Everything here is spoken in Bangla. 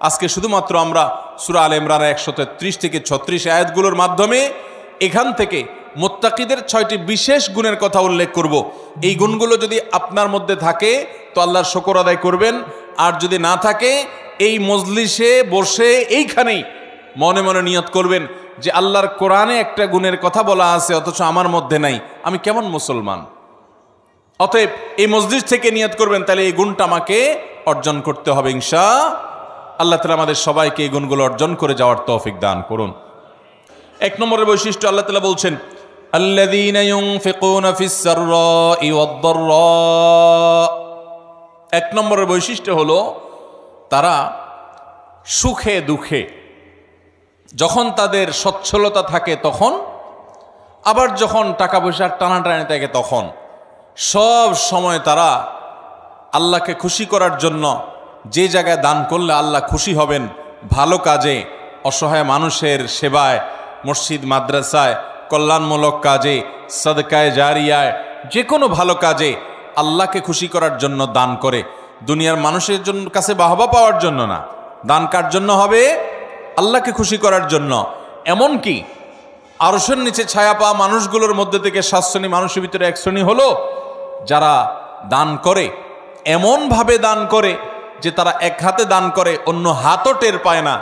আজকে শুধুমাত্র আমরা সূরা আলে ইমরানের 133 থেকে 36 আয়াতগুলোর মাধ্যমে এখান থেকে মুত্তাকিদের 6টি বিশেষ গুণের কথা উল্লেখ করব। এই গুণগুলো যদি আপনার মধ্যে থাকে তো আল্লাহর শুকর আদায় করবেন, আর যদি না থাকে এই মজলিসে বসে এইখানেই মনে মনে নিয়ত করবেন যে আল্লাহর কোরআনে একটা গুণের কথা বলা আছে অথচ আমার মধ্যে নাই, আমি কেমন মুসলমান। অতএব এই মসজিদ থেকে নিয়ত করবেন, তাহলে এই গুণটা আমাকে অর্জন করতে হবে ইনশাআল্লাহ তাআলা আমাদের সবাইকে এই গুণগুলো অর্জন করে যাওয়ার তৌফিক দান করুন। 1 নম্বরের বৈশিষ্ট্য আল্লাহ তাআলা বলছেন আল্লাযীনা ইউনফিকুনা ফিস সাররাই ওয়াদ-দাররা। 1 নম্বরের বৈশিষ্ট্য হলো তারা সুখে দুঃখে, যখন তাদের সচ্ছলতা থাকে তখন, আবার যখন টাকা পয়সার টানাটানি থাকে তখন, সব সময় তারা আল্লাহকে খুশি করার জন্য যে জায়গায় দান করলে আল্লাহ খুশি হবেন, ভালো কাজে, অসহায় মানুষের সেবায়, মসজিদ মাদ্রাসায়, কল্যাণমূলক কাজে, সাদকায়ে জারিয়ায়, যে কোনো ভালো কাজে আল্লাহকে খুশি করার জন্য দান করে। দুনিয়ার মানুষের জন্য কাছে বাহবা পাওয়ার জন্য না, দান কার জন্য হবে? আল্লাহকে খুশি করার জন্য। এমনকি আরশের নিচে ছায়া পাওয়া মানুষগুলোর মধ্যে থেকে 7 শ্রেণী মানুষের ভিতরে 1 শ্রেণী হলো যারা দান করে, এমনভাবে দান করে যে তারা এক হাতে দান করে, অন্য হাতও টের পায় না।